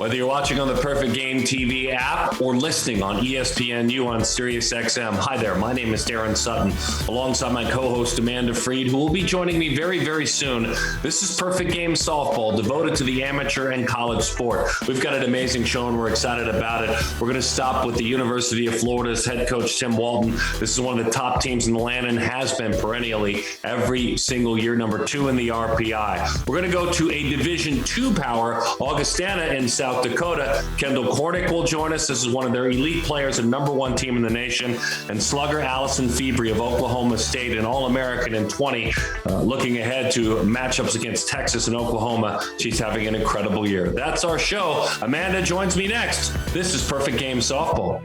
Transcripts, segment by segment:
Whether you're watching on the Perfect Game TV app or listening on ESPNU on SiriusXM. Hi there, my name is Darren Sutton, alongside my co-host Amanda Freed, who will be joining me very, very soon. This is Perfect Game Softball, devoted to the amateur and college sport. We've got an amazing show and we're excited about it. We're going to stop with the University of Florida's head coach, Tim Walton. This is one of the top teams in the land and has been perennially every single year, number 2 in the RPI. We're going to go to a Division II power, Augustana in South Dakota. Kendall Cornick will join us. This is one of their elite players, a number 1 team in the nation. And slugger Alysen Febrey of Oklahoma State, an All-American in 20, looking ahead to matchups against Texas and Oklahoma. She's having an incredible year. That's our show. Amanda joins me next. This is Perfect Game Softball.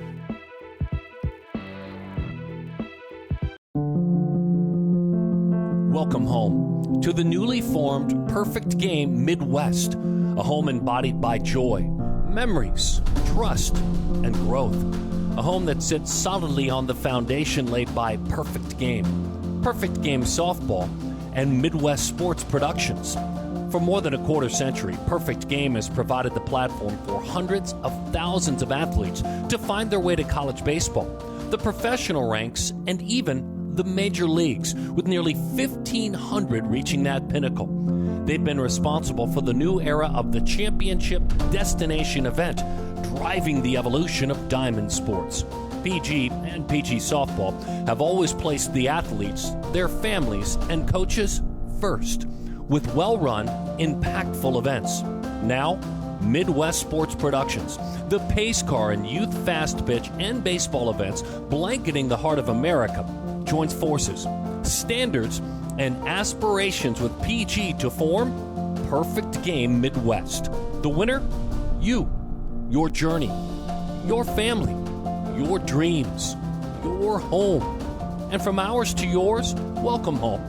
Welcome home to the newly formed Perfect Game Midwest, a home embodied by joy, memories, trust, and growth. A home that sits solidly on the foundation laid by Perfect Game Softball, and Midwest Sports Productions. For more than a quarter century, Perfect Game has provided the platform for hundreds of thousands of athletes to find their way to college baseball, the professional ranks, and even the major leagues, with nearly 1,500 reaching that pinnacle. They've been responsible for the new era of the championship destination event, driving the evolution of diamond sports. PG and PG Softball have always placed the athletes, their families, and coaches first, with well-run, impactful events. Now, Midwest Sports Productions, the pace car and youth fast pitch and baseball events blanketing the heart of America, joins forces, standards, and aspirations with PG to form Perfect Game Midwest. The winner? You. Your journey. Your family. Your dreams. Your home. And from ours to yours, welcome home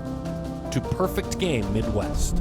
to Perfect Game Midwest.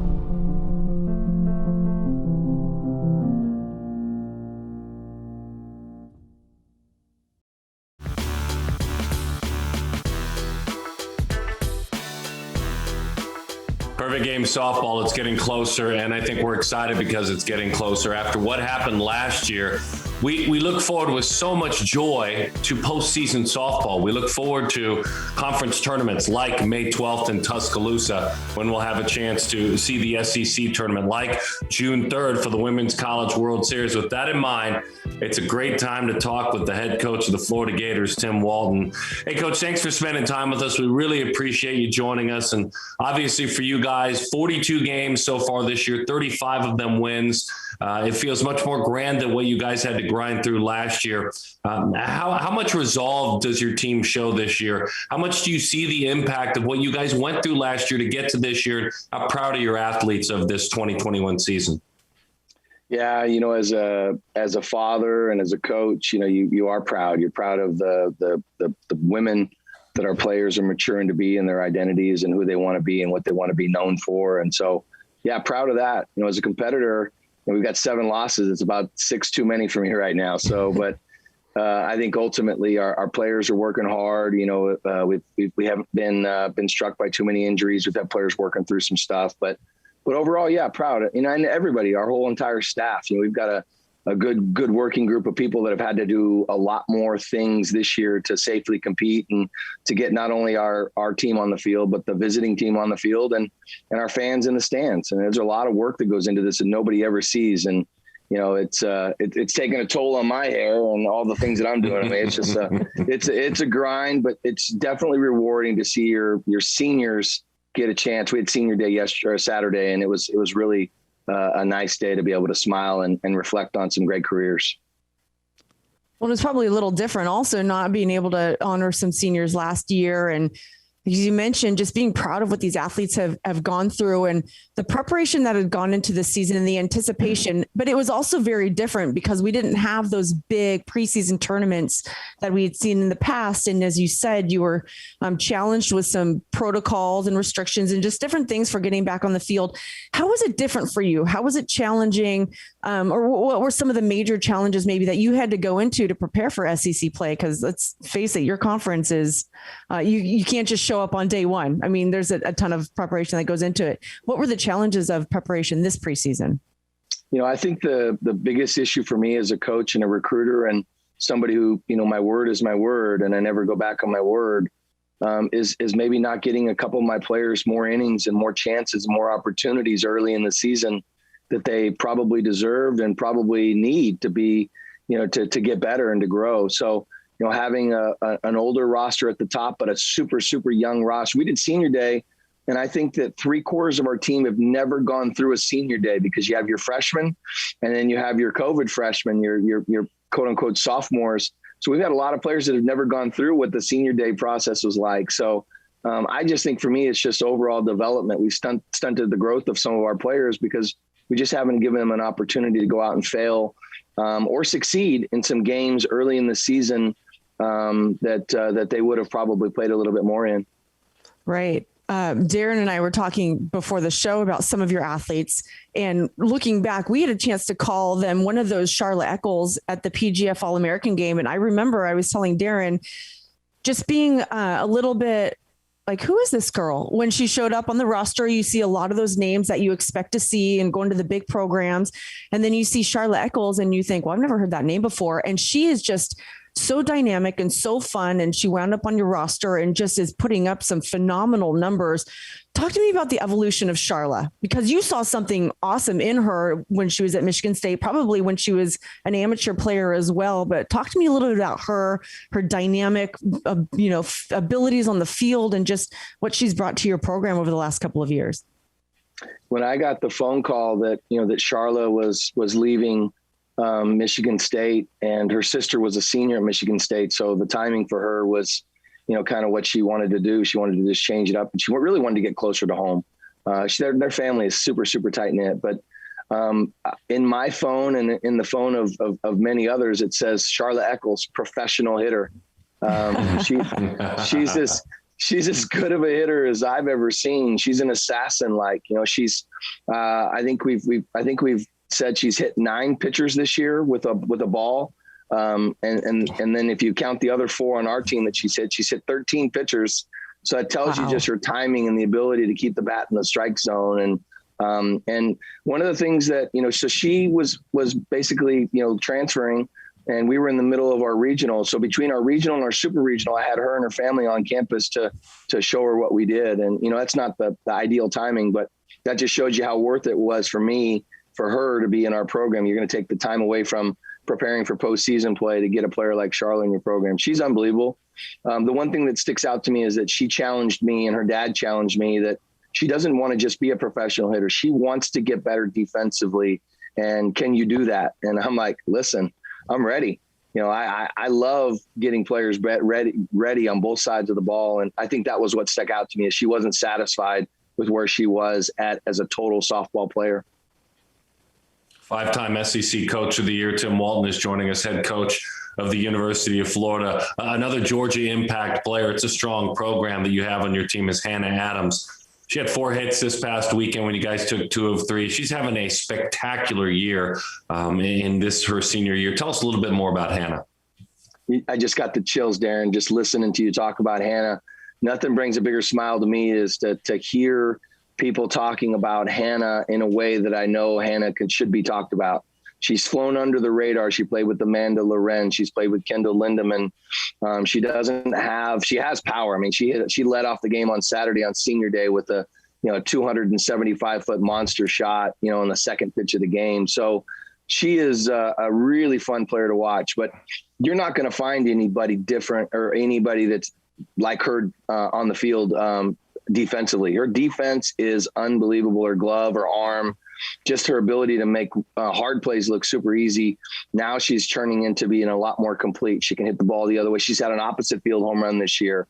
Perfect Game Softball, it's getting closer, and I think we're excited because it's getting closer. After what happened last year, we look forward with so much joy to postseason softball. We look forward to conference tournaments like May 12th in Tuscaloosa, when we'll have a chance to see the SEC tournament, like June 3rd for the Women's College World Series. With that in mind, it's a great time to talk with the head coach of the Florida Gators, Tim Walton. Hey, Coach, thanks for spending time with us. We really appreciate you joining us. And obviously for you guys, 42 games so far this year, 35 of them wins. It feels much more grand than what you guys had to grind through last year. How much resolve does your team show this year? How much do you see the impact of what you guys went through last year to get to this year? How proud of your athletes of this 2021 season? Yeah, as a father and as a coach, you are proud. You're proud of the women that our players are maturing to be in their identities and who they want to be and what they want to be known for. And so, yeah, proud of that. As a competitor, we've got 7 losses. It's about 6 too many for me right now. So, but I think ultimately our players are working hard. We haven't been struck by too many injuries. We've had players working through some stuff, but overall, yeah, proud. And everybody, our whole entire staff. We've got a good working group of people that have had to do a lot more things this year to safely compete and to get not only our team on the field, but the visiting team on the field and our fans in the stands. And there's a lot of work that goes into this that nobody ever sees. And, it's taking a toll on my hair and all the things that I'm doing. I mean, it's just it's a grind, but it's definitely rewarding to see your seniors get a chance. We had senior day Saturday, and it was really a nice day to be able to smile and reflect on some great careers. Well, it's probably a little different also not being able to honor some seniors last year. And as you mentioned, just being proud of what these athletes have gone through and the preparation that had gone into the season and the anticipation. But it was also very different because we didn't have those big preseason tournaments that we had seen in the past. And as you said, you were challenged with some protocols and restrictions and just different things for getting back on the field. How was it different for you? How was it challenging? Or what were some of the major challenges maybe that you had to go into to prepare for SEC play? Because let's face it, your conference is, you can't just show up on day one. I mean, there's a ton of preparation that goes into it. What were the challenges of preparation this preseason? I think the biggest issue for me as a coach and a recruiter and somebody who, my word is my word and I never go back on my word, is maybe not getting a couple of my players more innings and more chances, more opportunities early in the season that they probably deserved and probably need to be, to get better and to grow. So, having an older roster at the top, but a super, super young roster. We did senior day, and I think that 3/4 of our team have never gone through a senior day because you have your freshmen and then you have your COVID freshmen, your quote unquote sophomores. So we've had a lot of players that have never gone through what the senior day process was like. So I just think for me, it's just overall development. We stunted the growth of some of our players because we just haven't given them an opportunity to go out and fail or succeed in some games early in the season that they would have probably played a little bit more in. Right. Darren and I were talking before the show about some of your athletes, and looking back, we had a chance to call them one of those Charlotte Eccles at the PGF All-American game. And I remember I was telling Darren just being a little bit like, who is this girl? When she showed up on the roster, you see a lot of those names that you expect to see and going to the big programs. And then you see Charlotte Eccles and you think, well, I've never heard that name before. And she is just so dynamic and so fun. And she wound up on your roster and just is putting up some phenomenal numbers. Talk to me about the evolution of Charla, because you saw something awesome in her when she was at Michigan State, probably when she was an amateur player as well. But talk to me a little bit about her dynamic, abilities on the field and just what she's brought to your program over the last couple of years. When I got the phone call that, that Charla was leaving Michigan State, and her sister was a senior at Michigan State. So the timing for her was, kind of what she wanted to do. She wanted to just change it up, and she really wanted to get closer to home. Their family is super, super tight knit, but in my phone and in the phone of many others, it says Charla Eccles, professional hitter. She's as good of a hitter as I've ever seen. She's an assassin. I think we've said she's hit 9 pitchers this year with a ball. And then if you count the other 4 on our team that she's hit 13 pitchers. So it tells you just her timing and the ability to keep the bat in the strike zone. And one of the things that, so she was basically, transferring, and we were in the middle of our regional. So between our regional and our super regional, I had her and her family on campus to show her what we did. And, that's not the ideal timing, but that just shows you how worth it was for her to be in our program. You're going to take the time away from preparing for postseason play to get a player like Charlotte in your program. She's unbelievable. The one thing that sticks out to me is that she challenged me, and her dad challenged me, that she doesn't want to just be a professional hitter. She wants to get better defensively. And can you do that? And I'm like, listen, I'm ready. I love getting players ready on both sides of the ball. And I think that was what stuck out to me, is she wasn't satisfied with where she was as a total softball player. 5-time SEC Coach of the Year, Tim Walton, is joining us, head coach of the University of Florida. Another Georgia Impact player. It's a strong program that you have on your team is Hannah Adams. She had 4 hits this past weekend when you guys took 2 of 3. She's having a spectacular year in her senior year. Tell us a little bit more about Hannah. I just got the chills, Darren, just listening to you talk about Hannah. Nothing brings a bigger smile to me is to hear people talking about Hannah in a way that I know Hannah should be talked about. She's flown under the radar. She played with Amanda Loren. She's played with Kendall Lindemann. She has power. I mean, she led off the game on Saturday on senior day with a 275-foot monster shot, on the second pitch of the game. So she is a really fun player to watch, but you're not going to find anybody different or anybody that's like her on the field defensively. Her defense is unbelievable. Her glove, her arm, just her ability to make hard plays look super easy. Now she's turning into being a lot more complete. She can hit the ball the other way. She's had an opposite field home run this year.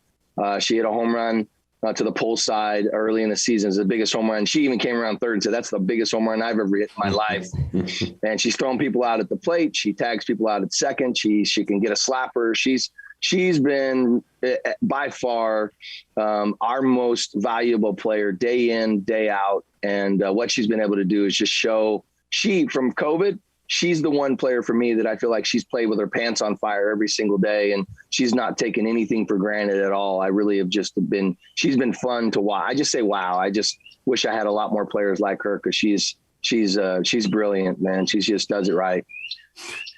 She hit a home run to the pole side early in the season. It's the biggest home run. She even came around third and said, that's the biggest home run I've ever hit in my life. And she's throwing people out at the plate. She tags people out at second. She can get a slapper. She's been by far our most valuable player day in, day out. And what she's been able to do is just show from COVID, she's the one player for me that I feel like she's played with her pants on fire every single day. And she's not taken anything for granted at all. I really have she's been fun to watch. I just say, wow, I just wish I had a lot more players like her, because she's she's brilliant, man. She just does it right.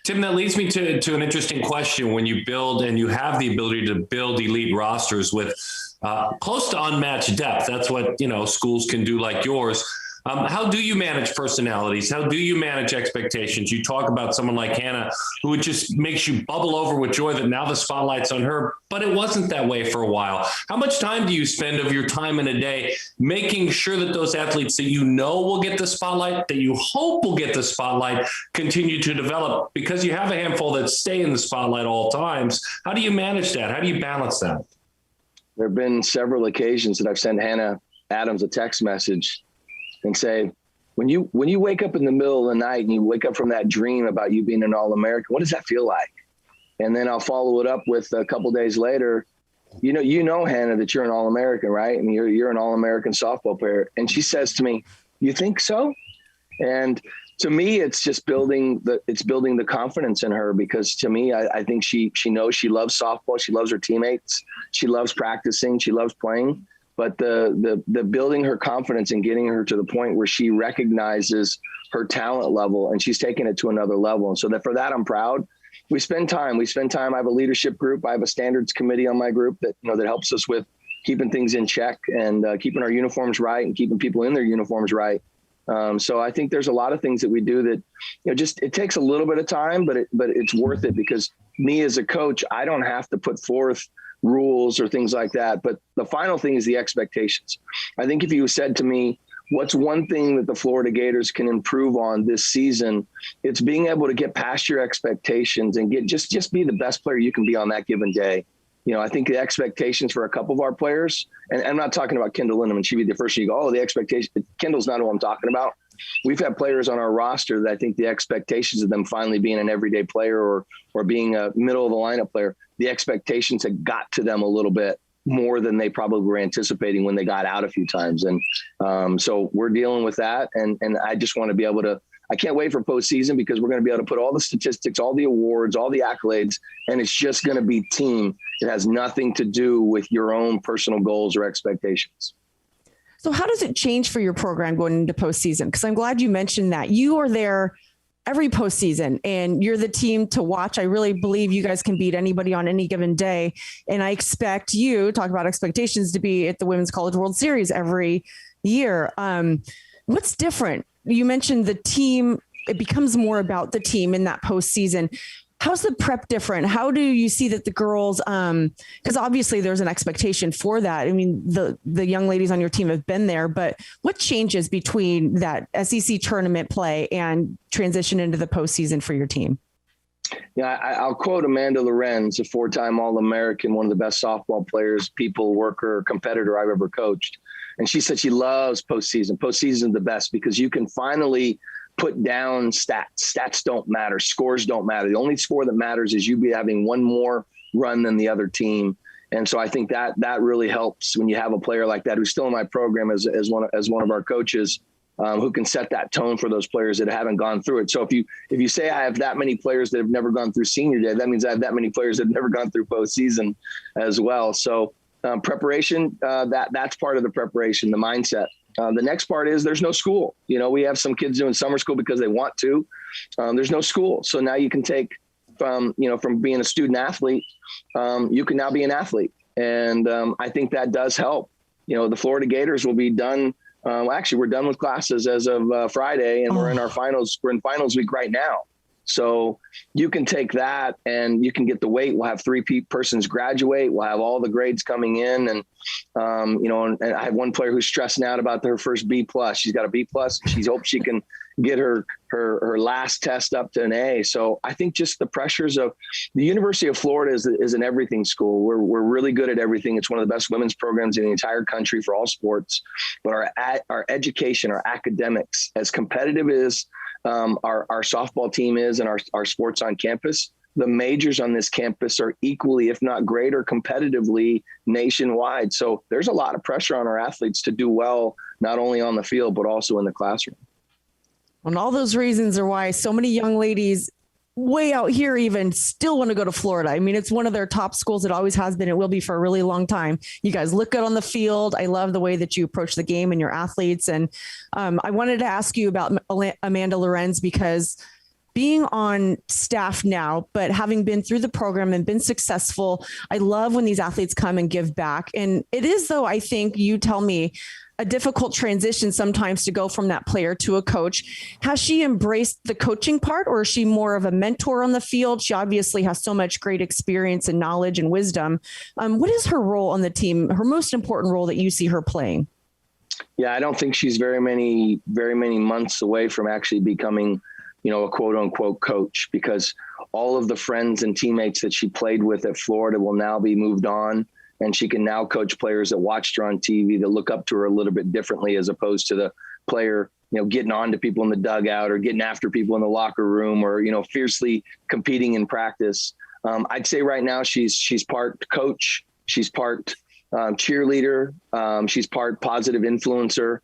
Tim, that leads me to an interesting question. When you build and you have the ability to build elite rosters with close to unmatched depth, that's what, schools can do like yours. How do you manage personalities? How do you manage expectations? You talk about someone like Hannah, who it just makes you bubble over with joy that now the spotlight's on her, but it wasn't that way for a while. How much time do you spend of your time in a day making sure that those athletes that will get the spotlight, that you hope will get the spotlight, continue to develop? Because you have a handful that stay in the spotlight all times. How do you manage that? How do you balance that? There have been several occasions that I've sent Hannah Adams a text message and say, when you wake up in the middle of the night and you wake up from that dream about you being an All-American, what does that feel like? And then I'll follow it up with a couple days later, Hannah, that you're an All-American, right? And you're an All-American softball player. And she says to me, you think so? And to me, it's just building the confidence in her, because to me, I think she knows she loves softball. She loves her teammates. She loves practicing. She loves playing. But the building her confidence and getting her to the point where she recognizes her talent level and she's taking it to another level. And so for that, I'm proud. We spend time. I have a leadership group. I have a standards committee on my group that helps us with keeping things in check and keeping our uniforms right and keeping people in their uniforms right. So I think there's a lot of things that we do that, it takes a little bit of time, but it's worth it, because me as a coach, I don't have to put forth rules or things like that. But the final thing is the expectations. I think if you said to me, what's one thing that the Florida Gators can improve on this season, it's being able to get past your expectations and just be the best player you can be on that given day. I think the expectations for a couple of our players, and I'm not talking about Kendall Lindemann, she'd be the first you go, the expectation. Kendall's not who I'm talking about. We've had players on our roster that I think the expectations of them finally being an everyday player or being a middle of the lineup player, the expectations had got to them a little bit more than they probably were anticipating when they got out a few times. And so we're dealing with that. And I just want to be able to, I can't wait for postseason, because we're going to be able to put all the statistics, all the awards, all the accolades, and it's just going to be team. It has nothing to do with your own personal goals or expectations. So how does it change for your program going into postseason? Because I'm glad you mentioned that. You are there every postseason and you're the team to watch. I really believe you guys can beat anybody on any given day. And I expect you, talk about expectations, to be at the Women's College World Series every year. What's different? You mentioned the team. It becomes more about the team in that postseason. How's the prep different? How do you see that the girls, because obviously there's an expectation for that. I mean, the young ladies on your team have been there, but what changes between that SEC tournament play and transition into the postseason for your team? Yeah, I'll quote Amanda Lorenz, a 4-time All-American, one of the best softball players, people, worker, competitor I've ever coached. And she said she loves postseason. Postseason is the best because you can finally put down stats. Stats don't matter. Scores don't matter. The only score that matters is you be having one more run than the other team. And so I think that really helps when you have a player like that who's still in my program as one of our coaches, who can set that tone for those players that haven't gone through it. So if you say I have that many players that have never gone through senior day, that means I have that many players that have never gone through postseason as well. So preparation, that's part of the preparation, the mindset. The next part is there's no school. We have some kids doing summer school because they want to. There's no school. So now you can take from being a student athlete, you can now be an athlete. And I think that does help. The Florida Gators will be done. Actually, we're done with classes as of Friday, and we're in our finals. We're in finals week right now. So you can take that and you can get the weight. We'll have 3 persons graduate. We'll have all the grades coming in. And, and I have one player who's stressing out about her first B+. She's got a B+. She hopes she can get her last test up to an A. So I think just the pressures of the University of Florida is an everything school. We're really good at everything. It's one of the best women's programs in the entire country for all sports. But our education, our academics, as competitive as our softball team is and our sports on campus, the majors on this campus are equally, if not greater, competitively nationwide. So there's a lot of pressure on our athletes to do well, not only on the field, but also in the classroom. And all those reasons are why so many young ladies way out here even still want to go to Florida. I mean, it's one of their top schools. It always has been. It will be for a really long time. You guys look good on the field. I love the way that you approach the game and your athletes. And I wanted to ask you about Amanda Lorenz, because being on staff now, but having been through the program and been successful, I love when these athletes come and give back. And it is, though, I think you tell me, a difficult transition sometimes to go from that player to a coach. Has she embraced the coaching part, or is she more of a mentor on the field? She obviously has so much great experience and knowledge and wisdom. What is her role on the team, her most important role that you see her playing? Yeah, I don't think she's very many months away from actually becoming, a quote unquote coach, because all of the friends and teammates that she played with at Florida will now be moved on. And she can now coach players that watched her on TV, that look up to her a little bit differently, as opposed to the player, getting on to people in the dugout or getting after people in the locker room, or, fiercely competing in practice. I'd say right now she's part coach, she's part cheerleader, she's part positive influencer.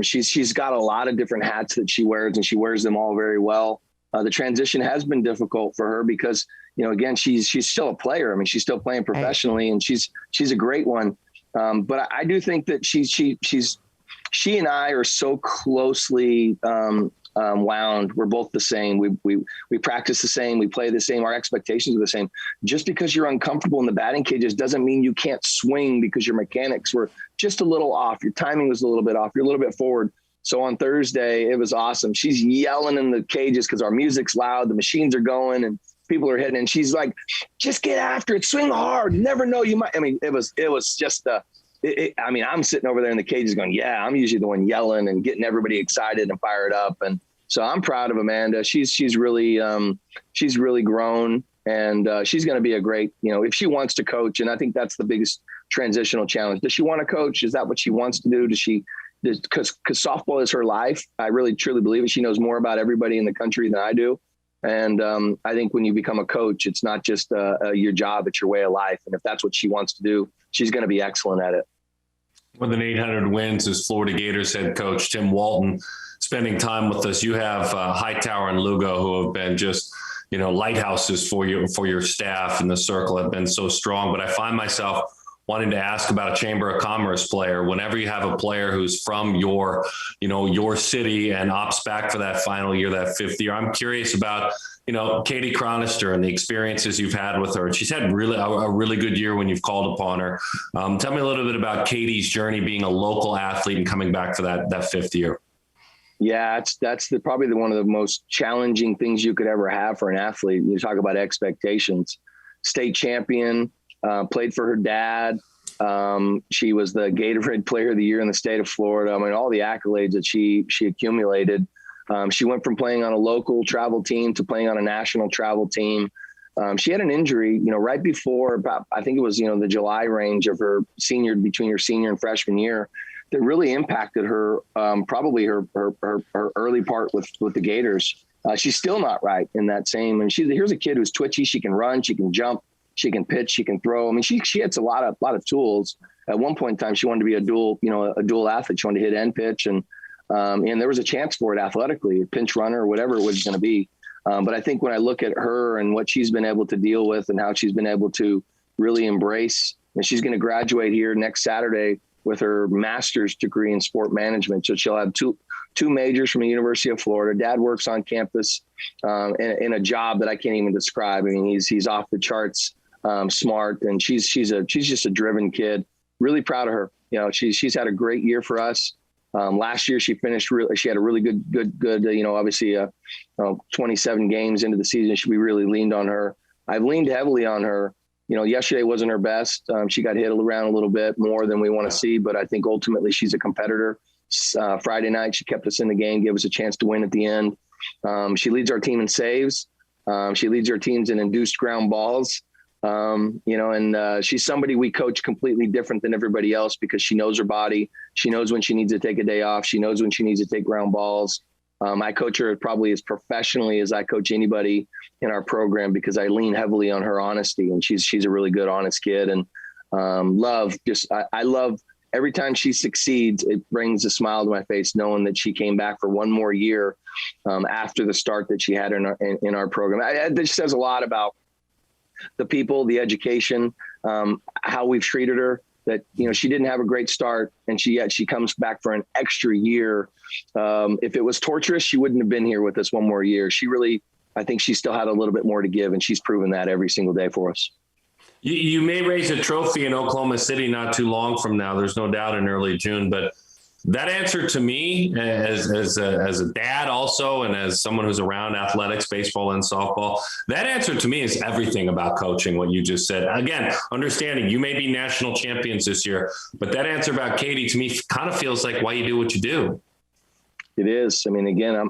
She's got a lot of different hats that she wears, and she wears them all very well. The transition has been difficult for her because, again, she's still a player. I mean, she's still playing professionally, and she's a great one. But I do think that she and I are so closely wound. We're both the same. We practice the same. We play the same. Our expectations are the same. Just because you're uncomfortable in the batting cages doesn't mean you can't swing, because your mechanics were just a little off. Your timing was a little bit off. You're a little bit forward. So on Thursday, it was awesome. She's yelling in the cages because our music's loud, the machines are going, and people are hitting. And she's like, "Just get after it, swing hard. You never know, you might." I mean, it was just I'm sitting over there in the cages going, "Yeah." I'm usually the one yelling and getting everybody excited and fired up. And so I'm proud of Amanda. She's really grown, and she's going to be a great, if she wants to coach. And I think that's the biggest transitional challenge. Does she want to coach? Is that what she wants to do? Because softball is her life. I really truly believe it. She knows more about everybody in the country than I do. And I think when you become a coach, it's not just your job, it's your way of life. And if that's what she wants to do, she's going to be excellent at it. More than 800 wins as Florida Gators head coach Tim Walton spending time with us. You have Hightower and Lugo, who have been just, lighthouses for your staff, and the circle have been so strong. But I find myself wanting to ask about a Chamber of Commerce player. Whenever you have a player who's from your city and opts back for that final year, that fifth year, I'm curious about, Katie Chronister and the experiences you've had with her. She's had a really good year when you've called upon her. Tell me a little bit about Katie's journey being a local athlete and coming back for that fifth year. Yeah, that's probably one of the most challenging things you could ever have for an athlete. You talk about expectations. State champion, played for her dad. She was the Gatorade Player of the Year in the state of Florida. I mean, all the accolades that she accumulated. She went from playing on a local travel team to playing on a national travel team. She had an injury, right before, I think it was, the July range of between her senior and freshman year, that really impacted her, probably her early part with the Gators. She's still not right in that same, and here's a kid who's twitchy. She can run, she can jump, she can pitch, she can throw. I mean, she hits a lot of tools. At one point in time, she wanted to be a dual athlete. She wanted to hit and pitch, and there was a chance for it athletically, a pinch runner or whatever it was going to be. But I think when I look at her and what she's been able to deal with and how she's been able to really embrace, and she's going to graduate here next Saturday with her master's degree in sport management. So she'll have two majors from the University of Florida. Dad works on campus in a job that I can't even describe. I mean, he's off the charts, smart, and she's just a driven kid. Really proud of her. She's had a great year for us. Last year she finished she had a really good, obviously 27 games into the season. We really leaned on her. I've leaned heavily on her. Yesterday wasn't her best. She got hit around a little bit more than we want to see, but I think ultimately she's a competitor. Friday night, she kept us in the game, gave us a chance to win at the end. She leads our team in saves. She leads our teams in induced ground balls. And she's somebody we coach completely different than everybody else because she knows her body. She knows when she needs to take a day off. She knows when she needs to take ground balls. I coach her probably as professionally as I coach anybody in our program because I lean heavily on her honesty, and she's a really good, honest kid. And I love every time she succeeds, it brings a smile to my face, knowing that she came back for one more year after the start that she had in our program. This says a lot about the people, the education, how we've treated her, that, she didn't have a great start, and she comes back for an extra year. If it was torturous, she wouldn't have been here with us one more year. I think she still had a little bit more to give, and she's proven that every single day for us. You may raise a trophy in Oklahoma City not too long from now. There's no doubt in early June, but that answer to me as a dad also, and as someone who's around athletics, baseball and softball, that answer to me is everything about coaching, what you just said. Again, understanding you may be national champions this year, but that answer about Katie to me kind of feels like why you do what you do. It is. I mean, again,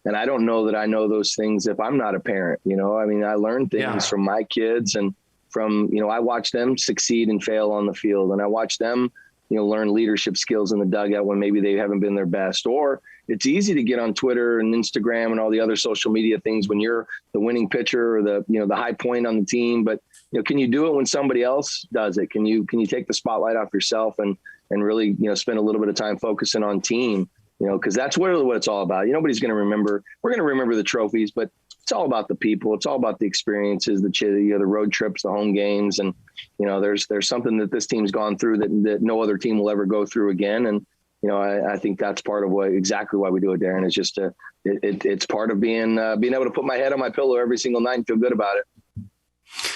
and I don't know that I know those things if I'm not a parent. I mean, I learned things from my kids, and from, I watch them succeed and fail on the field, and I watch them learn leadership skills in the dugout when maybe they haven't been their best. Or it's easy to get on Twitter and Instagram and all the other social media things when you're the winning pitcher or the high point on the team. But, can you do it when somebody else does it? Can you take the spotlight off yourself and really, spend a little bit of time focusing on team, because that's what it's all about. Nobody's going to remember. We're going to remember the trophies, but it's all about the people. It's all about the experiences, the road trips, the home games. And, there's something that this team's gone through that no other team will ever go through again. And, I think that's part of exactly why we do it, Darren. Is just it's part of being able to put my head on my pillow every single night and feel good about it.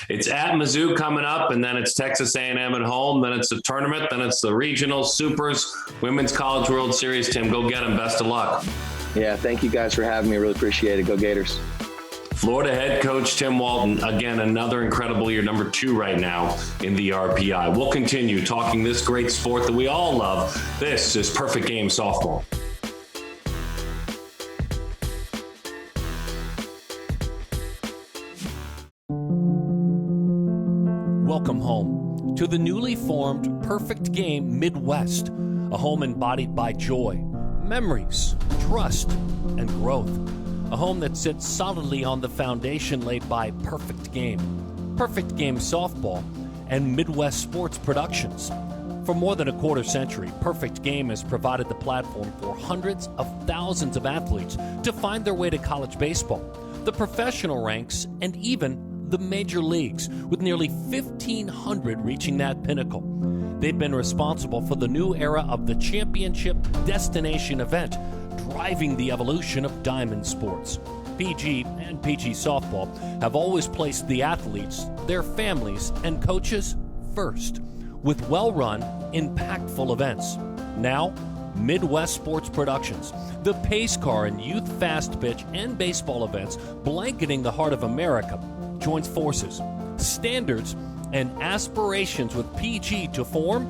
It's at Mizzou coming up, and then it's Texas A&M at home. Then it's the tournament. Then it's the regional supers, Women's College World Series. Tim, go get them. Best of luck. Yeah, thank you guys for having me. Really appreciate it. Go Gators. Florida head coach Tim Walton, again, another incredible year, number 2 right now in the RPI. We'll continue talking this great sport that we all love. This is Perfect Game Softball. Welcome home to the newly formed Perfect Game Midwest, a home embodied by joy, memories, trust, and growth. A home that sits solidly on the foundation laid by Perfect Game Softball, and Midwest Sports Productions. For more than a quarter century, Perfect Game has provided the platform for hundreds of thousands of athletes to find their way to college baseball, the professional ranks, and even the major leagues, with nearly 1,500 reaching that pinnacle. They've been responsible for the new era of the championship destination event, driving the evolution of diamond sports. PG and PG Softball have always placed the athletes, their families, and coaches first, with well-run, impactful events. Now, Midwest Sports Productions, the pace car and youth fast pitch and baseball events blanketing the heart of America, joins forces, standards, and aspirations with PG to form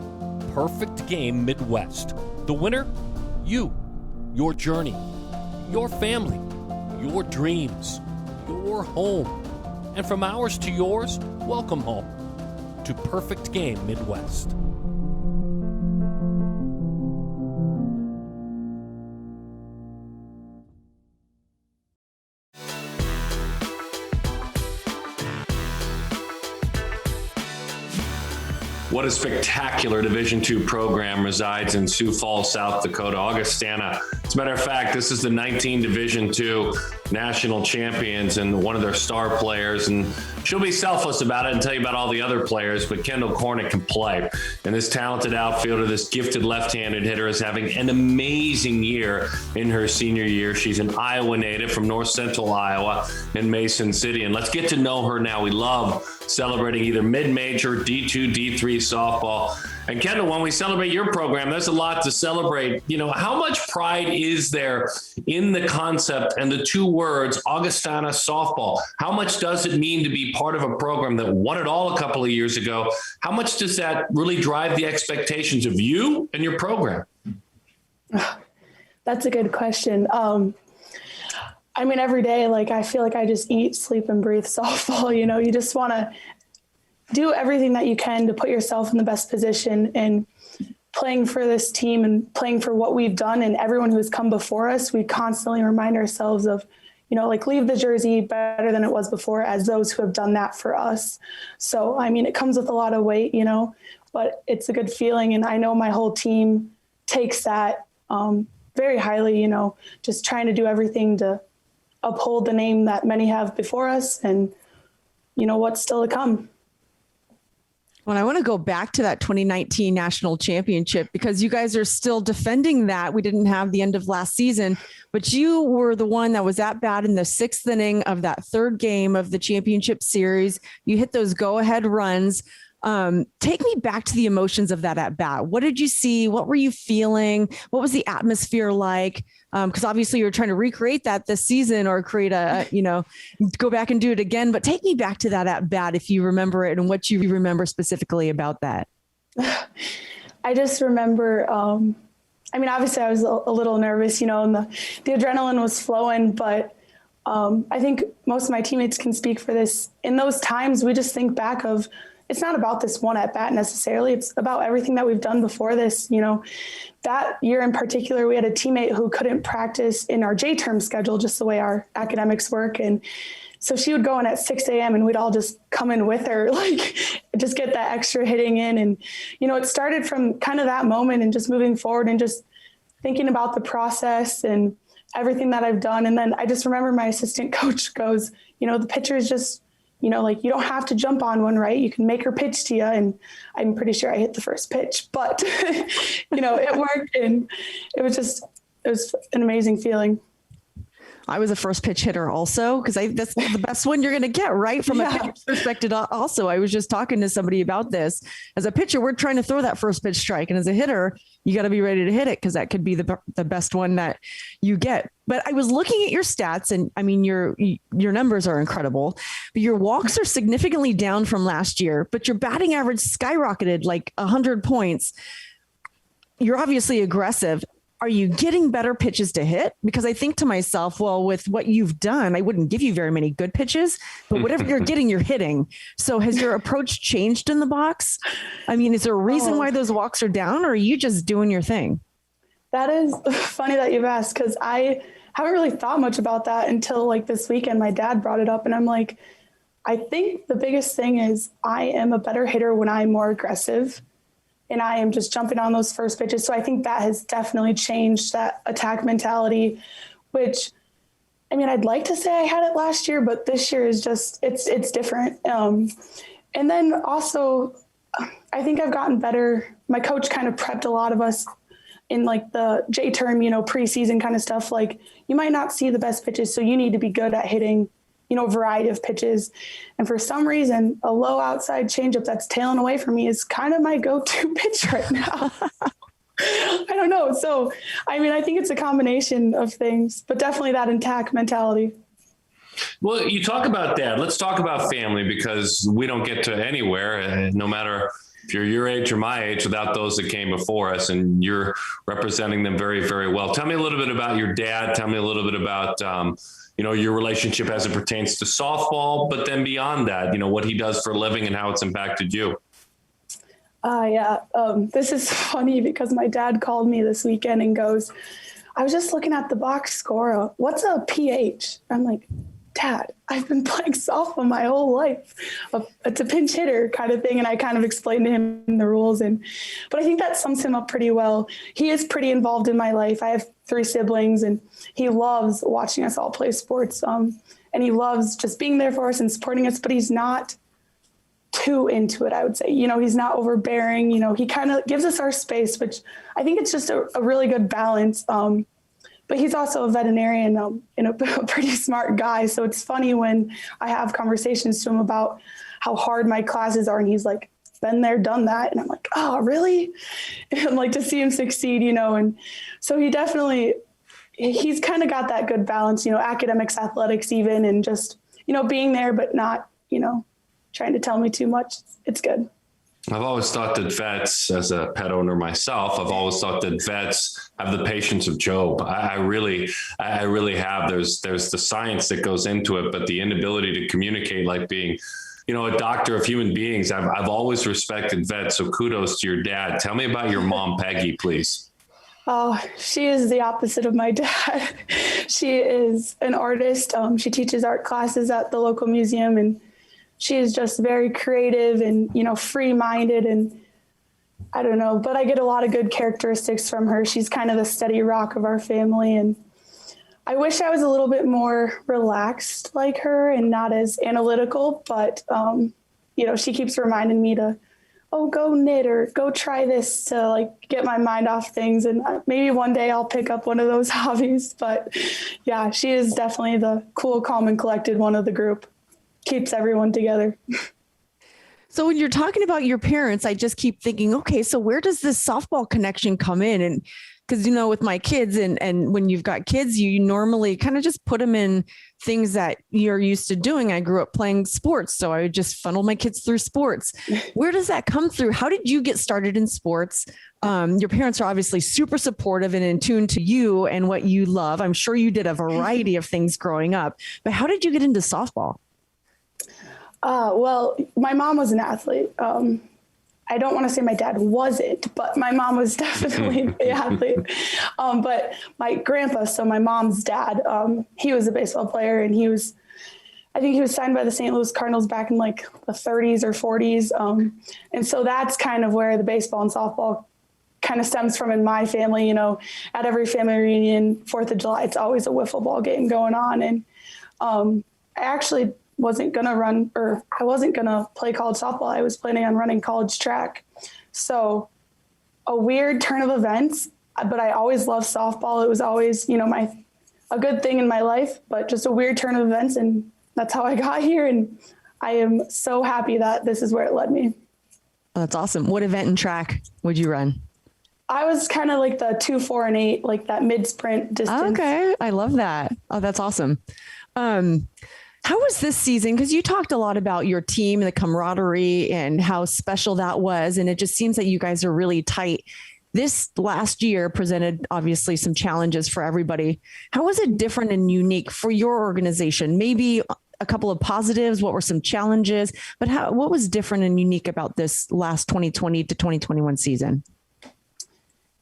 Perfect Game Midwest. The winner? You. Your journey, your family, your dreams, your home. And from ours to yours, welcome home to Perfect Game Midwest. What a spectacular Division II program resides in Sioux Falls, South Dakota, Augustana. As a matter of fact, this is the 19 Division II national champions and one of their star players. And she'll be selfless about it and tell you about all the other players, but Kendall Cornick can play. And this talented outfielder, this gifted left-handed hitter, is having an amazing year in her senior year. She's an Iowa native from north central Iowa in Mason City. And let's get to know her now. We love celebrating either mid-major, D2, D3 softball. And Kendall, when we celebrate your program, there's a lot to celebrate. How much pride is there in the concept and the 2 words, Augustana softball? How much does it mean to be part of a program that won it all a couple of years ago? How much does that really drive the expectations of you and your program? That's a good question. Every day, I feel like I just eat, sleep, and breathe softball. You just want to do everything that you can to put yourself in the best position, and playing for this team and playing for what we've done and everyone who's come before us. We constantly remind ourselves of, leave the jersey better than it was before, as those who have done that for us. So, it comes with a lot of weight. but it's a good feeling. And I know my whole team takes that very highly, you know, just trying to do everything to uphold the name that many have before us and, you know, what's still to come. Well, I want to go back to that 2019 national championship because you guys are still defending that. We didn't have the end of last season, but you were the one that was at bat in the 6th inning of that 3rd game of the championship series. You hit those go-ahead runs. Take me back to the emotions of that at bat. What did you see? What were you feeling? What was the atmosphere like? Because obviously you're trying to recreate that this season or create go back and do it again. But take me back to that at bat if you remember it and what you remember specifically about that. I just remember, obviously I was a little nervous, you know, and the adrenaline was flowing, but I think most of my teammates can speak for this. In those times, we just think back of, it's not about this one at bat necessarily. It's about everything that we've done before this. You know, that year in particular, we had a teammate who couldn't practice in our J-term schedule, just the way our academics work. And so she would go in at 6 a.m. and we'd all just come in with her, like just get that extra hitting in. And, you know, it started from kind of that moment and just moving forward and just thinking about the process and everything that I've done. And then I just remember my assistant coach goes, you know, the pitcher is just, you know, like you don't have to jump on one, right? You can make her pitch to you. And I'm pretty sure I hit the first pitch, but you know, it worked and it was an amazing feeling. I was a first pitch hitter also, because that's the best one you're going to get, right? From a pitcher's perspective. Also, I was just talking to somebody about this. As a pitcher, we're trying to throw that first pitch strike. And as a hitter, you got to be ready to hit it because that could be the best one that you get. But I was looking at your stats and I mean, your numbers are incredible, but your walks are significantly down from last year, but your batting average skyrocketed like 100 points. You're obviously aggressive. Are you getting better pitches to hit? Because I think to myself, well, with what you've done, I wouldn't give you very many good pitches, but whatever you're getting, you're hitting. So has your approach changed in the box? I mean, is there a reason why those walks are down or are you just doing your thing? That is funny that you've asked because I haven't really thought much about that until like this weekend. My dad brought it up and I'm like, I think the biggest thing is I am a better hitter when I'm more aggressive. And I am just jumping on those first pitches. So I think that has definitely changed that attack mentality, which, I mean, I'd like to say I had it last year, but this year is just, it's different. And then also, I think I've gotten better. My coach kind of prepped a lot of us in like the J-term, you know, preseason kind of stuff. Like you might not see the best pitches, so you need to be good at hitting, you know, a variety of pitches. And for some reason, a low outside changeup that's tailing away from me is kind of my go-to pitch right now. I don't know. So, I mean, I think it's a combination of things, but definitely that attack mentality. Well, you talk about that. Let's talk about family because we don't get to anywhere, no matter if you're your age or my age, without those that came before us, and you're representing them very, very well. Tell me a little bit about your dad. Tell me a little bit about, your relationship as it pertains to softball, but then beyond that, you know, what he does for a living and how it's impacted you. This is funny because my dad called me this weekend and goes, I was just looking at the box score. What's a PH? I'm like, Dad, I've been playing softball my whole life. It's a pinch hitter kind of thing. And I kind of explained to him the rules. But I think that sums him up pretty well. He is pretty involved in my life. I have 3 siblings and he loves watching us all play sports. And he loves just being there for us and supporting us, but he's not too into it, I would say. You know, he's not overbearing. You know, he kind of gives us our space, which I think it's just a really good balance. But he's also a veterinarian and a pretty smart guy. So it's funny when I have conversations to him about how hard my classes are. And he's like, been there, done that. And I'm like, oh, really? And like to see him succeed, you know. And so he's kind of got that good balance, you know, academics, athletics even, and just, you know, being there, but not, you know, trying to tell me too much. It's good. I've always thought that vets, as a pet owner myself, I've always thought that vets have the patience of Job. I really have. There's the science that goes into it, but the inability to communicate, like being, you know, a doctor of human beings. I've always respected vets. So kudos to your dad. Tell me about your mom, Peggy, please. Oh, she is the opposite of my dad. She is an artist. She teaches art classes at the local museum, and she is just very creative and, you know, free-minded. And I don't know, but I get a lot of good characteristics from her. She's kind of the steady rock of our family. And I wish I was a little bit more relaxed like her and not as analytical, but, she keeps reminding me to, go knit or go try this to like get my mind off things. And maybe one day I'll pick up one of those hobbies. But yeah, she is definitely the cool, calm, and collected one of the group. Keeps everyone together. So when you're talking about your parents, I just keep thinking, okay, so where does this softball connection come in? And because, with my kids and when you've got kids, you normally kind of just put them in things that you're used to doing. I grew up playing sports, so I would just funnel my kids through sports. Where does that come through? How did you get started in sports? Your parents are obviously super supportive and in tune to you and what you love. I'm sure you did a variety of things growing up, but how did you get into softball? Well, my mom was an athlete. I don't want to say my dad wasn't, but my mom was definitely the athlete. But my grandpa, so my mom's dad, he was a baseball player, and I think he was signed by the St. Louis Cardinals back in like the 30s or 40s. And so that's kind of where the baseball and softball kind of stems from in my family. At every family reunion, 4th of July, it's always a wiffle ball game going on. And I actually wasn't going to play college softball. I was planning on running college track. So a weird turn of events, but I always loved softball. It was always, a good thing in my life, but just a weird turn of events. And that's how I got here. And I am so happy that this is where it led me. Oh, that's awesome. What event in track would you run? I was kind of like the 2, 4, and 8, like that mid sprint distance. Okay. I love that. Oh, that's awesome. How was this season? Because you talked a lot about your team and the camaraderie and how special that was. And it just seems that you guys are really tight. This last year presented obviously some challenges for everybody. How was it different and unique for your organization? Maybe a couple of positives. What were some challenges? But what was different and unique about this last 2020 to 2021 season?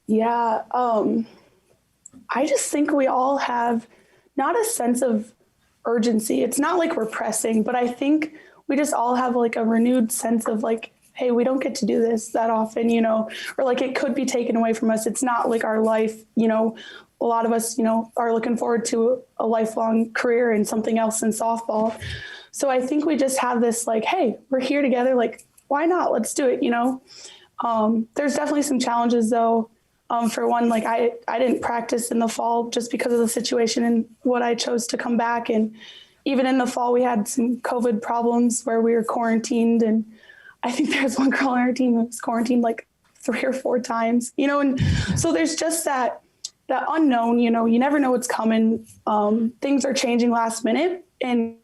Yeah, I just think we all have not a sense of urgency. It's not like we're pressing, but I think we just all have like a renewed sense of like, hey, we don't get to do this that often, or like it could be taken away from us. It's not like our life, a lot of us, are looking forward to a lifelong career and something else in softball. So I think we just have this like, hey, we're here together. Like, why not? Let's do it. There's definitely some challenges though. For one, like I didn't practice in the fall just because of the situation and what I chose to come back. And even in the fall, we had some COVID problems where we were quarantined. And I think there was one girl on our team who was quarantined like 3 or 4 times, and so there's just that unknown, you never know what's coming. Things are changing last minute. And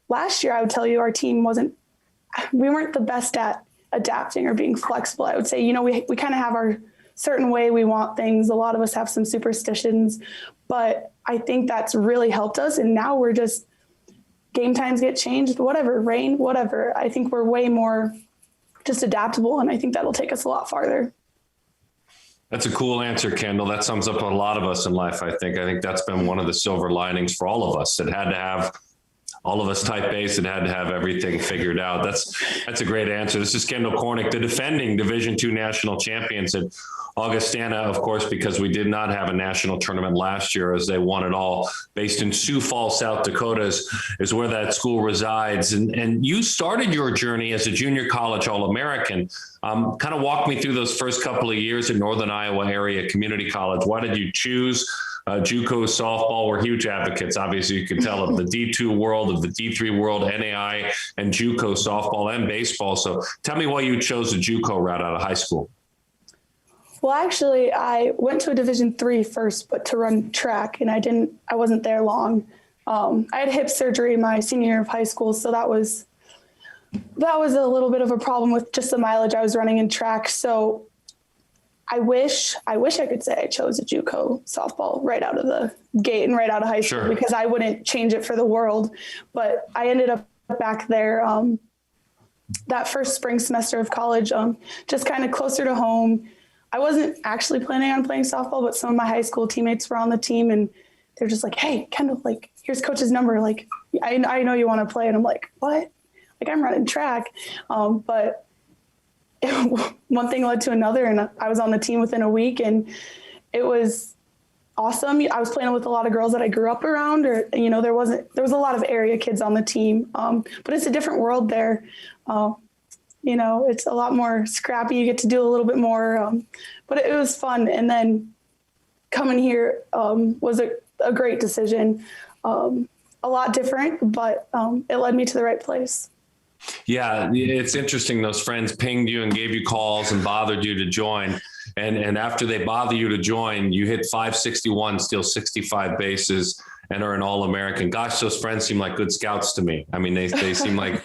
last year, I would tell you our team we weren't the best at adapting or being flexible. I would say, we kind of have our certain way we want things. A lot of us have some superstitions, but I think that's really helped us. And now we're just game times get changed, whatever, rain, whatever. I think we're way more just adaptable. And I think that'll take us a lot farther. That's a cool answer, Kendall. That sums up a lot of us in life. I think that's been one of the silver linings for all of us. It had to have all of us type A's and had to have everything figured out. That's a great answer. This is Kendall Cornick, the defending Division II national champions at Augustana, of course, because we did not have a national tournament last year as they won it all, based in Sioux Falls, South Dakota is where that school resides. And you started your journey as a junior college All-American. Kind of walk me through those first couple of years at Northern Iowa Area Community College. Why did you choose JUCO softball? We're huge advocates, obviously, you can tell, of the D2 world, of the D3 world, NAI, and JUCO softball and baseball. So tell me why you chose the JUCO route out of high school. Well, actually, I went to a Division III first, but to run track, and I wasn't there long. I had hip surgery my senior year of high school, so that was a little bit of a problem with just the mileage I was running in track. So I wish I could say I chose a JUCO softball right out of the gate and right out of high school, Sure, because I wouldn't change it for the world. But I ended up back there that first spring semester of college, just kind of closer to home. I wasn't actually planning on playing softball, but some of my high school teammates were on the team, and they're just like, "Hey, Kendall, like, here's coach's number. Like, I know you want to play." And I'm like, "What?" Like, I'm running track. But one thing led to another, and I was on the team within a week, and it was awesome. I was playing with a lot of girls that I grew up around, or, you know, there was a lot of area kids on the team. But it's a different world there. You know, it's a lot more scrappy. You get to do a little bit more, but it was fun. And then coming here was a great decision. A lot different, but it led me to the right place. Yeah, it's interesting. Those friends pinged you and gave you calls and bothered you to join. And after they bother you to join, you hit 561, steal 65 bases, and are an All-American. Gosh, those friends seem like good scouts to me. I mean, they seem like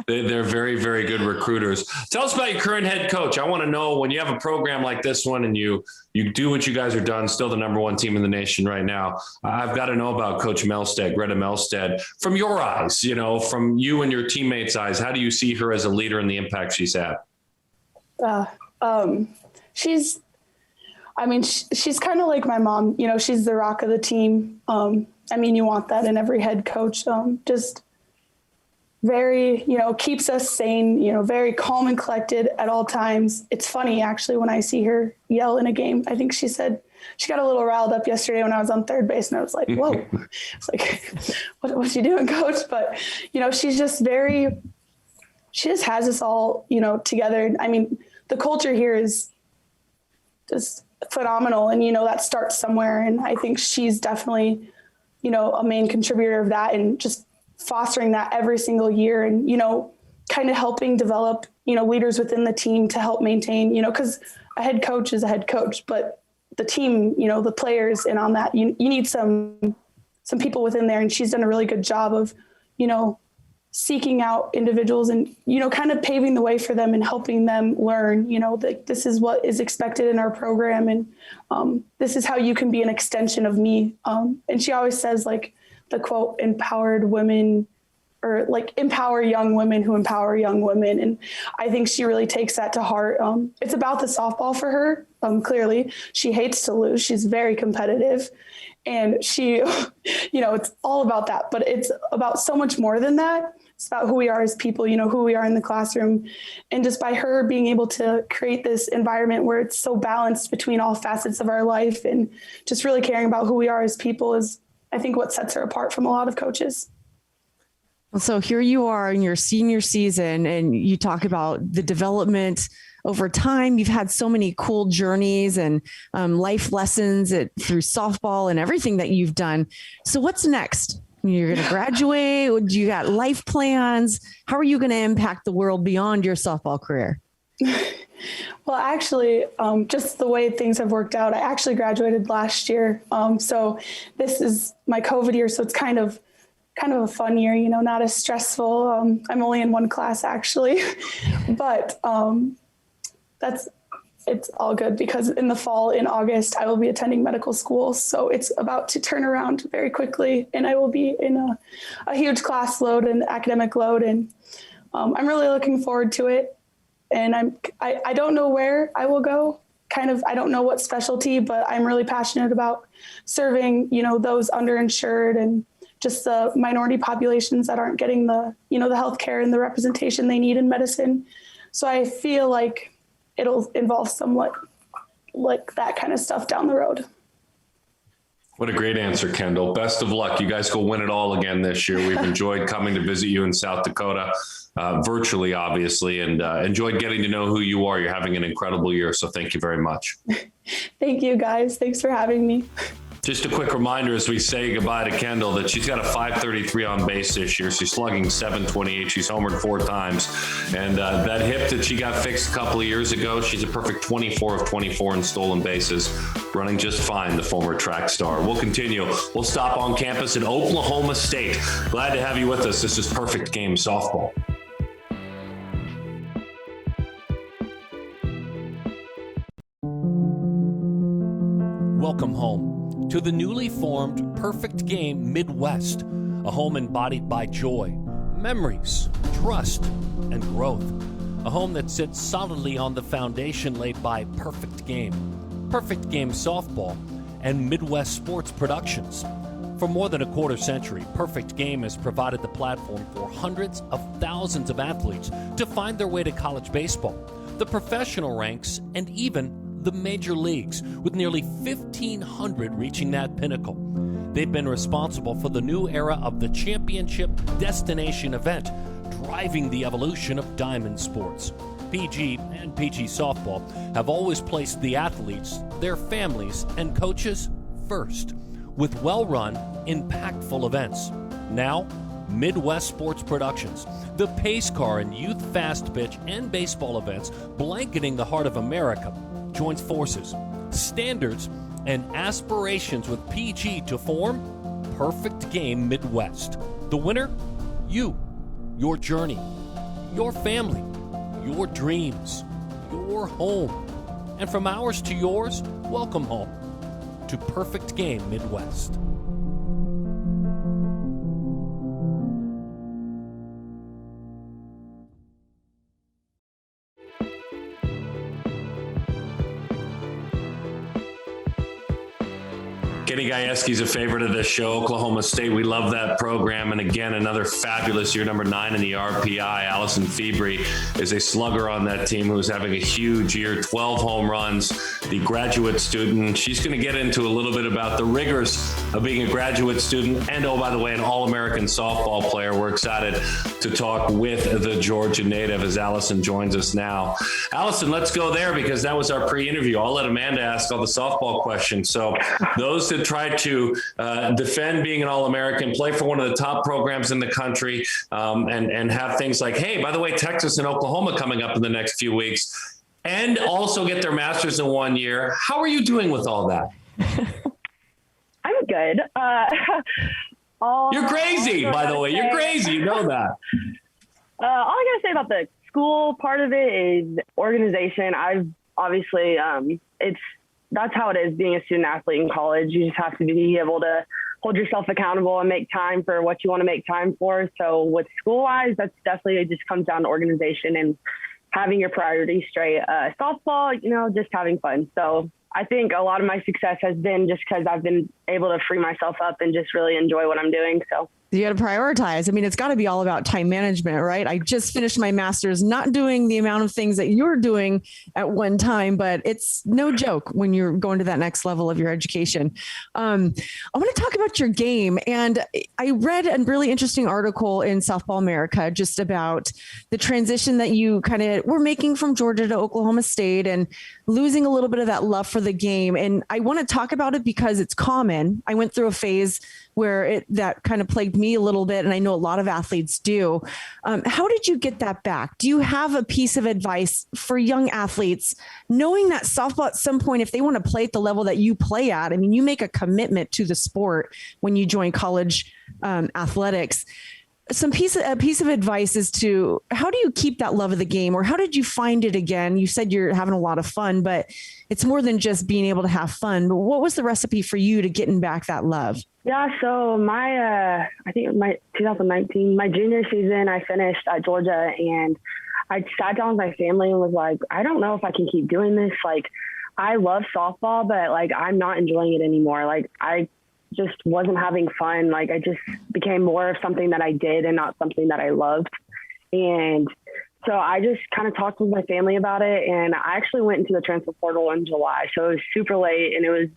they're very, very good recruiters. Tell us about your current head coach. I want to know, when you have a program like this one and you do what you guys are done, still the number one team in the nation right now. I've got to know about Coach Melstead, Greta Melstead, from your eyes, you know, from you and your teammates' eyes. How do you see her as a leader and the impact she's had? She's kind of like my mom. You know, she's the rock of the team. I mean, you want that in every head coach. Just very, you know, keeps us sane, you know, very calm and collected at all times. It's funny, actually, when I see her yell in a game. I think she said she got a little riled up yesterday when I was on third base, and I was like, whoa. It's like, what's she doing, coach? But, you know, she just has us all, you know, together. I mean, the culture here is just phenomenal. And, you know, that starts somewhere. And I think she's definitely, you know, a main contributor of that, and just fostering that every single year, and, you know, kind of helping develop, you know, leaders within the team to help maintain, you know, because a head coach is a head coach, but the team, you know, the players, and on that, you need some people within there. And she's done a really good job of, you know, seeking out individuals and, you know, kind of paving the way for them and helping them learn, you know, that this is what is expected in our program. And this is how you can be an extension of me. And she always says, like, the quote, empowered women, or like, empower young women who empower young women. And I think she really takes that to heart. It's about the softball for her. Clearly she hates to lose. She's very competitive, and she, you know, it's all about that, but it's about so much more than that. It's about who we are as people, you know, who we are in the classroom. And just by her being able to create this environment where it's so balanced between all facets of our life, and just really caring about who we are as people, is, I think, what sets her apart from a lot of coaches. So here you are in your senior season, and you talk about the development over time. You've had so many cool journeys and life lessons through softball and everything that you've done. So what's next? You're going to graduate? Do you got life plans? How are you going to impact the world beyond your softball career? Well, actually, just the way things have worked out, I actually graduated last year. So this is my COVID year. So it's kind of a fun year, you know, not as stressful. I'm only in one class, actually, but it's all good, because in the fall, in August, I will be attending medical school. So it's about to turn around very quickly, and I will be in a huge class load and academic load. And I'm really looking forward to it. And I don't know where I will go. I don't know what specialty, but I'm really passionate about serving, you know, those underinsured and just the minority populations that aren't getting the, you know, the healthcare and the representation they need in medicine. So I feel like it'll involve somewhat like that kind of stuff down the road. What a great answer, Kendall. Best of luck. You guys go win it all again this year. We've enjoyed coming to visit you in South Dakota, virtually, obviously, and enjoyed getting to know who you are. You're having an incredible year, so thank you very much. Thank you, guys. Thanks for having me. Just a quick reminder as we say goodbye to Kendall that she's got a 533 on base this year. She's slugging 728. She's homered 4 times. And that hip that she got fixed a couple of years ago, she's a perfect 24 of 24 in stolen bases, running just fine, the former track star. We'll continue. We'll stop on campus in Oklahoma State. Glad to have you with us. This is Perfect Game Softball. Welcome home to the newly formed Perfect Game Midwest, a home embodied by joy, memories, trust, and growth. A home that sits solidly on the foundation laid by Perfect Game Softball, and Midwest Sports Productions. For more than a quarter century, Perfect Game has provided the platform for hundreds of thousands of athletes to find their way to college baseball. the professional ranks, and even the major leagues, with nearly 1,500 reaching that pinnacle. They've been responsible for the new era of the championship destination event, driving the evolution of diamond sports. PG and PG softball have always placed the athletes, their families, and coaches first, with well-run, impactful events. Now, Midwest Sports Productions, the pace car and youth fast pitch and baseball events blanketing the heart of America, joins forces, standards, and aspirations with PG to form Perfect Game Midwest. The winner? You, your journey, your family, your dreams, your home. And from ours to yours, welcome home to Perfect Game Midwest. Kenny Gajewski's a favorite of this show, Oklahoma State. We love that program. And again, another fabulous year, number 9 in the RPI. Alysen Febrey is a slugger on that team who's having a huge year, 12 home runs, the graduate student. She's going to get into a little bit about the rigors of being a graduate student and, oh, by the way, an All-American softball player. We're excited to talk with the Georgia native as Alysen joins us now. Alysen, let's go there because that was our pre-interview. I'll let Amanda ask all the softball questions. So those that try to defend being an All-American, play for one of the top programs in the country, and have things like, hey, by the way, Texas and Oklahoma coming up in the next few weeks, and also get their master's in 1 year. How are you doing with all that? I'm good. You're crazy, by the way. You're crazy. You know that. All I got to say about the school part of it is organization. I've obviously, that's how it is being a student athlete in college. You just have to be able to hold yourself accountable and make time for what you want to make time for. So with school-wise, that's definitely, it just comes down to organization and having your priorities straight. Softball, just having fun. So I think a lot of my success has been just because I've been able to free myself up and just really enjoy what I'm doing. So you got to prioritize. I mean, it's got to be all about time management, right? I just finished my master's, not doing the amount of things that you're doing at one time, but it's no joke when you're going to that next level of your education. I want to talk about your game. And I read a really interesting article in Softball America just about the transition that you kind of were making from Georgia to Oklahoma State and losing a little bit of that love for the game. And I want to talk about it because it's common. I went through a phase where that kind of plagued me a little bit. And I know a lot of athletes do. How did you get that back? Do you have a piece of advice for young athletes, knowing that softball at some point, if they want to play at the level that you play at, I mean, you make a commitment to the sport when you join college athletics. A piece of advice is to, how do you keep that love of the game, or how did you find it again? You said you're having a lot of fun, but it's more than just being able to have fun. But what was the recipe for you to getting back that love? Yeah, so I think my 2019, my junior season, I finished at Georgia, and I sat down with my family and was like, I don't know if I can keep doing this. Like, I love softball, but like, I'm not enjoying it anymore. Like, I just wasn't having fun. Like, I just became more of something that I did and not something that I loved. And so I just kind of talked with my family about it. And I actually went into the transfer portal in July. So it was super late, and it was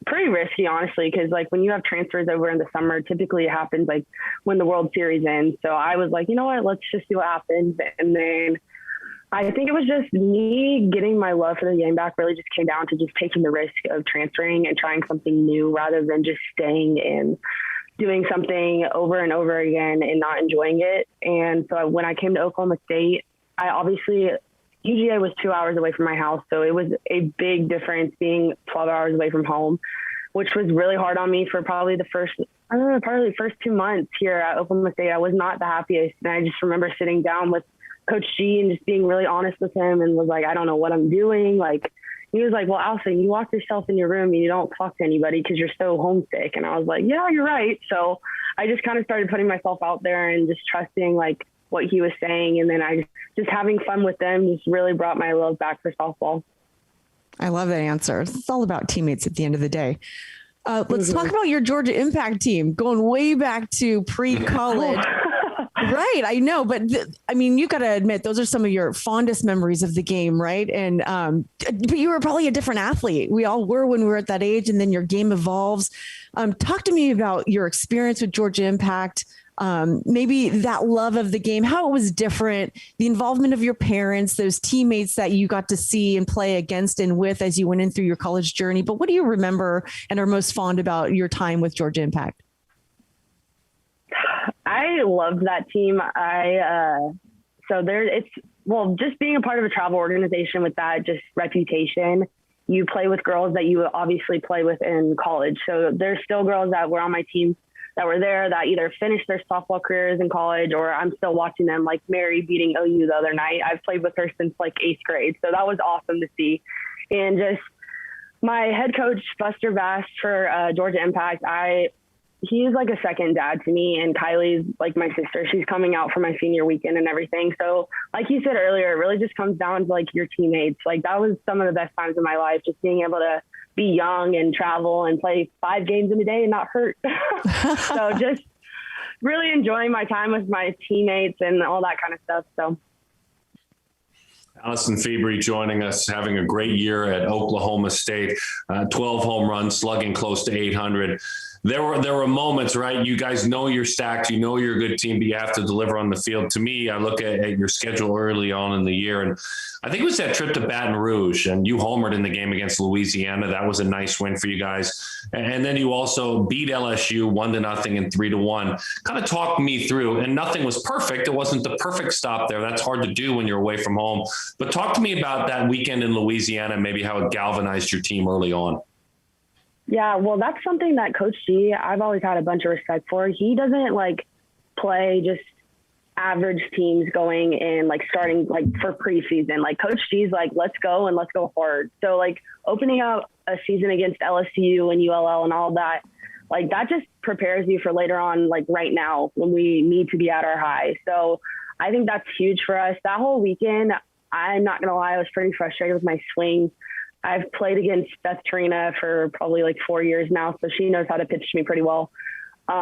pretty risky, honestly, because like when you have transfers over in the summer, typically it happens like when the World Series ends. So I was like, you know what, let's just see what happens. And then I think it was just me getting my love for the game back really just came down to just taking the risk of transferring and trying something new rather than just staying and doing something over and over again and not enjoying it. And so when I came to Oklahoma State, UGA was 2 hours away from my house. So it was a big difference being 12 hours away from home, which was really hard on me for probably the first 2 months here at Oklahoma State. I was not the happiest. And I just remember sitting down with Coach G and just being really honest with him and was like, I don't know what I'm doing. Like, he was like, well, Alysen, you lock yourself in your room and you don't talk to anybody because you're so homesick. And I was like, yeah, you're right. So I just kind of started putting myself out there and just trusting like what he was saying. And then I just having fun with them just really brought my love back for softball. I love that answer. It's all about teammates at the end of the day. Let's talk about your Georgia Impact team, going way back to pre-college. Right. I know. But you got to admit, those are some of your fondest memories of the game, right? And, but you were probably a different athlete. We all were when we were at that age, and then your game evolves. Talk to me about your experience with Georgia Impact. Maybe that love of the game, how it was different, the involvement of your parents, those teammates that you got to see and play against and with as you went in through your college journey. But what do you remember and are most fond about your time with Georgia Impact? I loved that team. Just being a part of a travel organization with that just reputation, you play with girls that you obviously play with in college. So there's still girls that were on my team that were there that either finished their softball careers in college, or I'm still watching them, like Mary beating OU the other night. I've played with her since like 8th grade. So that was awesome to see. And just my head coach, Buster Bass for Georgia Impact, he's like a second dad to me, and Kylie's like my sister. She's coming out for my senior weekend and everything. So like you said earlier, it really just comes down to like your teammates. Like that was some of the best times of my life, just being able to be young and travel and play 5 games in a day and not hurt. So just really enjoying my time with my teammates and all that kind of stuff. So Alysen Febrey joining us, having a great year at Oklahoma State, 12 home runs, slugging close to 800. There were moments, right? You guys know you're stacked. You know you're a good team, but you have to deliver on the field. To me, I look at your schedule early on in the year, and I think it was that trip to Baton Rouge, and you homered in the game against Louisiana. That was a nice win for you guys. And then you also beat LSU 1-0 and 3-1. Kind of talk me through, and nothing was perfect. It wasn't the perfect stop there. That's hard to do when you're away from home. But talk to me about that weekend in Louisiana, maybe how it galvanized your team early on. Yeah, well, that's something that Coach G, I've always had a bunch of respect for. He doesn't like play just average teams going in, like starting like for preseason. Like Coach G's like, let's go and let's go hard. So like opening up a season against LSU and ULL and all that, like that just prepares you for later on, like right now when we need to be at our high. So I think that's huge for us. That whole weekend, I'm not going to lie, I was pretty frustrated with my swing. I've played against Beth Trina for probably like 4 years now, so she knows how to pitch to me pretty well. It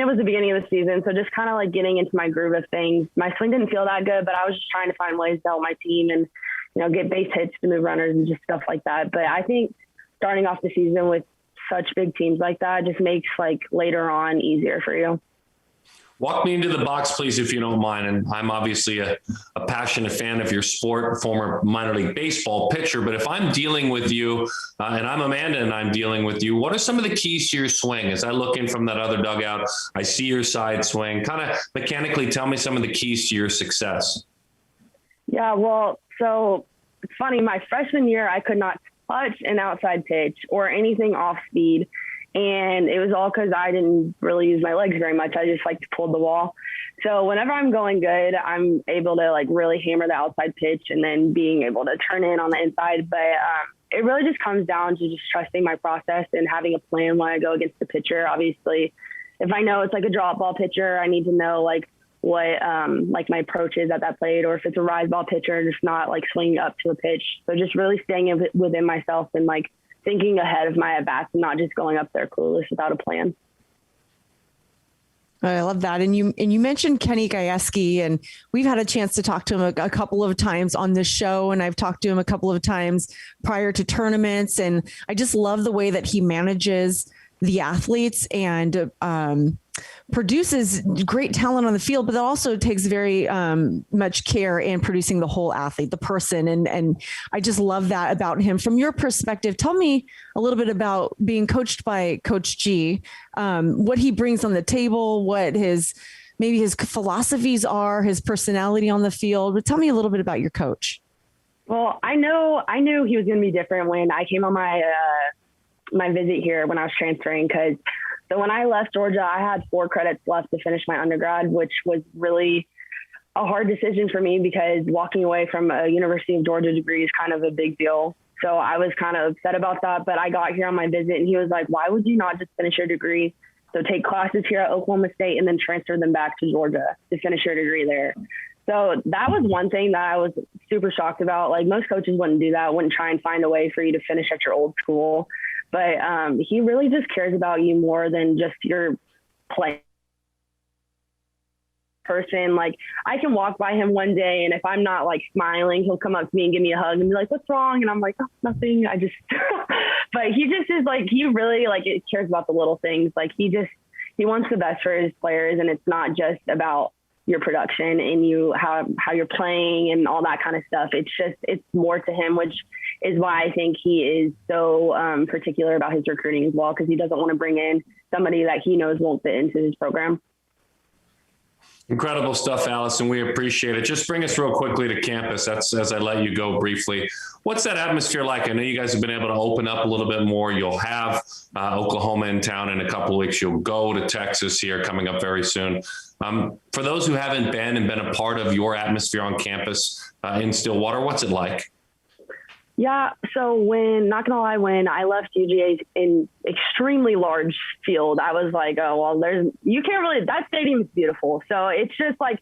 was the beginning of the season, so just kind of like getting into my groove of things. My swing didn't feel that good, but I was just trying to find ways to help my team and, get base hits to move runners and just stuff like that. But I think starting off the season with such big teams like that just makes like later on easier for you. Walk me into the box, please, if you don't mind. And I'm obviously a passionate fan of your sport, former minor league baseball pitcher. But if I'm dealing with you, and I'm Amanda and I'm dealing with you, what are some of the keys to your swing? As I look in from that other dugout, I see your side swing. Kind of mechanically tell me some of the keys to your success. Yeah, well, so it's funny. My freshman year, I could not touch an outside pitch or anything off speed. And it was all because I didn't really use my legs very much. I just like to pull the wall. So whenever I'm going good, I'm able to like really hammer the outside pitch and then being able to turn in on the inside. But it really just comes down to just trusting my process and having a plan when I go against the pitcher. Obviously, if I know it's like a drop ball pitcher, I need to know like what like my approach is at that plate, or if it's a rise ball pitcher, just not like swinging up to a pitch. So just really staying within myself and like thinking ahead of my at-bats and not just going up there clueless without a plan. I love that. And you mentioned Kenny Gajewski, and we've had a chance to talk to him a couple of times on this show. And I've talked to him a couple of times prior to tournaments. And I just love the way that he manages the athletes and produces great talent on the field, but that also takes very much care in producing the whole athlete, the person. And I just love that about him. From your perspective, tell me a little bit about being coached by Coach G, what he brings on the table, what his philosophies are, his personality on the field. But tell me a little bit about your coach. Well, I knew he was going to be different when I came on my visit here when I was transferring, because so when I left Georgia, I had 4 credits left to finish my undergrad, which was really a hard decision for me because walking away from a University of Georgia degree is kind of a big deal. So I was kind of upset about that, but I got here on my visit and he was like, why would you not just finish your degree? So take classes here at Oklahoma State and then transfer them back to Georgia to finish your degree there. So that was one thing that I was super shocked about. Like most coaches wouldn't do that, wouldn't try and find a way for you to finish at your old school. But he really just cares about you more than just your play. person. Like, I can walk by him one day, and if I'm not like smiling, he'll come up to me and give me a hug and be like, "What's wrong?" And I'm like, "Oh, nothing. I just," but he just is like, he really like it cares about the little things. Like he wants the best for his players. And it's not just about your production and how you're playing and all that kind of stuff. It's more to him, which is why I think he is so particular about his recruiting as well, because he doesn't want to bring in somebody that he knows won't fit into his program. Incredible stuff, Alysen. We appreciate it. Just bring us real quickly to campus. That's as I let you go briefly. What's that atmosphere like? I know you guys have been able to open up a little bit more. You'll have Oklahoma in town in a couple of weeks. You'll go to Texas here coming up very soon. For those who haven't been and been a part of your atmosphere on campus in Stillwater, what's it like? Yeah, so when I left UGA's in extremely large field, I was like, oh, well, that stadium is beautiful. So it's just like,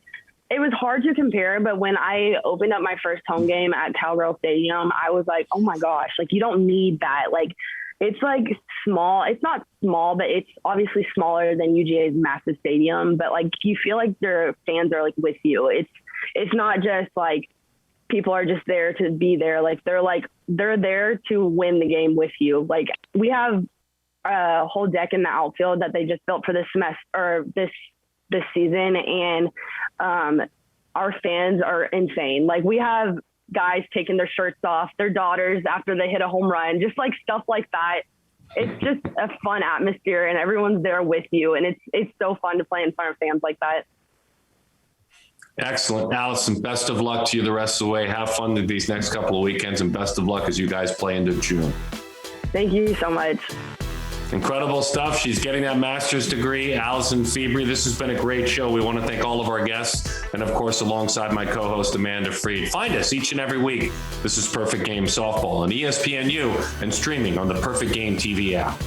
it was hard to compare. But when I opened up my first home game at Cowgirl Stadium, I was like, oh my gosh, like you don't need that. Like, it's like small. It's not small, but it's obviously smaller than UGA's massive stadium. But like, you feel like their fans are like with you. It's not just like, people are just there to be there. Like they're there to win the game with you. Like we have a whole deck in the outfield that they just built for this semester or this season. And our fans are insane. Like we have guys taking their shirts off, their daughters after they hit a home run, just like stuff like that. It's just a fun atmosphere and everyone's there with you. And it's so fun to play in front of fans like that. Excellent. Alysen, best of luck to you the rest of the way. Have fun these next couple of weekends and best of luck as you guys play into June. Thank you so much. Incredible stuff. She's getting that master's degree. Alysen Febrey, this has been a great show. We want to thank all of our guests and, of course, alongside my co-host, Amanda Freed. Find us each and every week. This is Perfect Game Softball on ESPNU and streaming on the Perfect Game TV app.